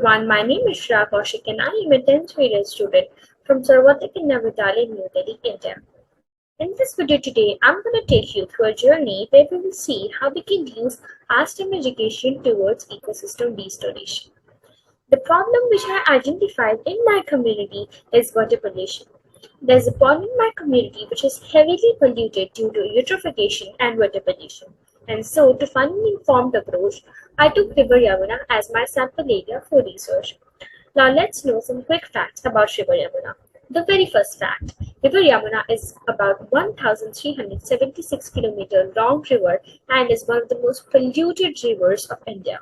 everyone, my name is Shreya Kaushik and I am a 10th grade student from Sarvodaya, Kanya, Vidyalaya, New Delhi, India. In this video today, I'm going to take you through a journey where we will see how we can use our STEM education towards ecosystem restoration. The problem which I identified in my community is water pollution. There's a pond in my community which is heavily polluted due to eutrophication and water pollution. And so, to find an informed approach, I took River Yamuna as my sample area for research. Now, let's know some quick facts about River Yamuna. The very first fact, River Yamuna is about 1,376 km long river and is one of the most polluted rivers of India.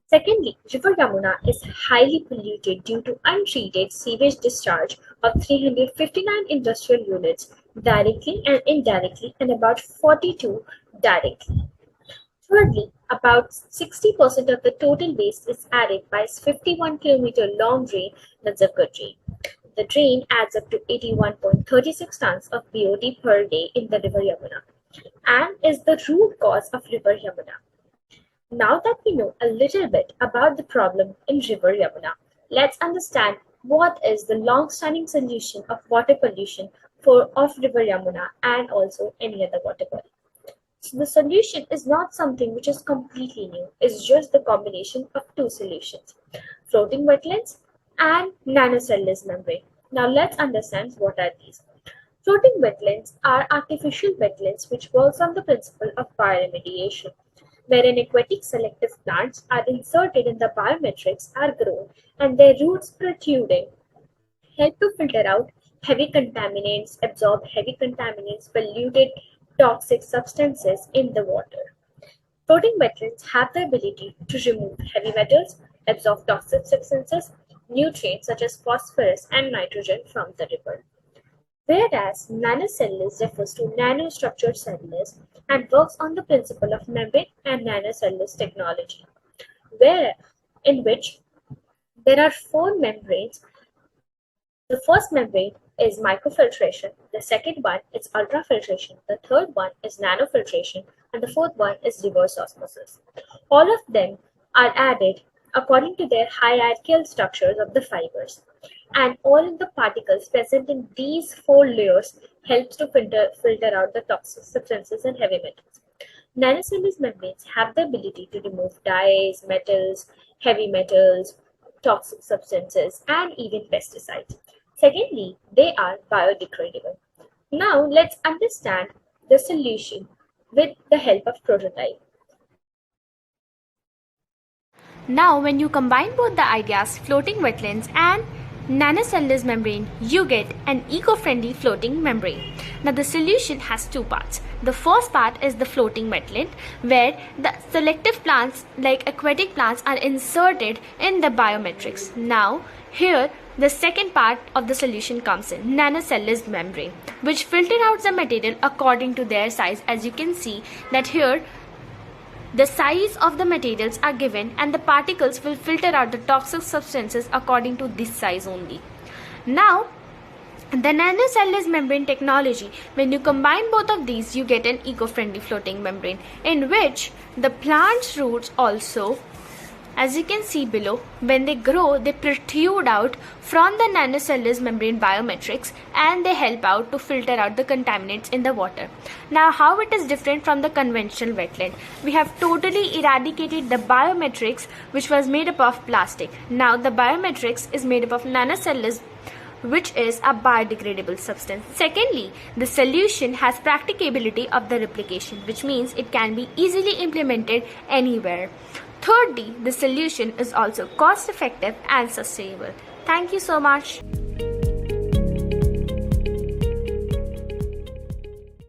Secondly, River Yamuna is highly polluted due to untreated sewage discharge of 359 industrial units directly and indirectly and about 42 directly. Thirdly, about 60% of the total waste is added by its 51-kilometer long drain, Nazargarh drain. The drain adds up to 81.36 tons of BOD per day in the River Yamuna and is the root cause of River Yamuna. Now that we know a little bit about the problem in River Yamuna, let's understand what is the long-standing solution of water pollution of River Yamuna and also any other water body. So the solution is not something which is completely new. It's just the combination of two solutions, floating wetlands and nanocellulose membrane. Now let's understand what are these. Floating wetlands are artificial wetlands which works on the principle of bioremediation, wherein aquatic selective plants are inserted in the biomatrix are grown and their roots protruding help to filter out heavy contaminants, absorb heavy contaminants, polluted toxic substances in the water. Floating wetlands have the ability to remove heavy metals, absorb toxic substances, nutrients such as phosphorus and nitrogen from the river. Whereas nanocellulose refers to nanostructured cellulose and works on the principle of membrane and nanocellulose technology, in which there are four membranes. The first membrane is microfiltration, the second one is ultrafiltration, the third one is nanofiltration, and the fourth one is reverse osmosis. All of them are added according to their hierarchical structures of the fibers. And all of the particles present in these four layers helps to filter out the toxic substances and heavy metals. Nanocellulose membranes have the ability to remove dyes, metals, heavy metals, toxic substances, and even pesticides. Secondly, they are biodegradable. Now let's understand the solution with the help of prototype. Now, when you combine both the ideas, floating wetlands and nanocellulose membrane, you get an eco-friendly floating membrane. Now, the solution has two parts. The first part is the floating wetland, where the selective plants like aquatic plants are inserted in the biomatrix. Now, here the second part of the solution comes in, nanocellulose membrane, which filter out the material according to their size. As you can see that here, the size of the materials are given and the particles will filter out the toxic substances according to this size only. Now, the nanocellulose membrane technology, when you combine both of these, you get an eco-friendly floating membrane in which the plant's roots also, as you can see below, when they grow, they protrude out from the nanocellulose membrane biomatrix and they help out to filter out the contaminants in the water. Now, how it is different from the conventional wetland? We have totally eradicated the biomatrix which was made up of plastic. Now, the biomatrix is made up of nanocellulose, which is a biodegradable substance. Secondly, the solution has practicability of the replication, which means it can be easily implemented anywhere. Thirdly, the solution is also cost effective and sustainable. Thank you so much.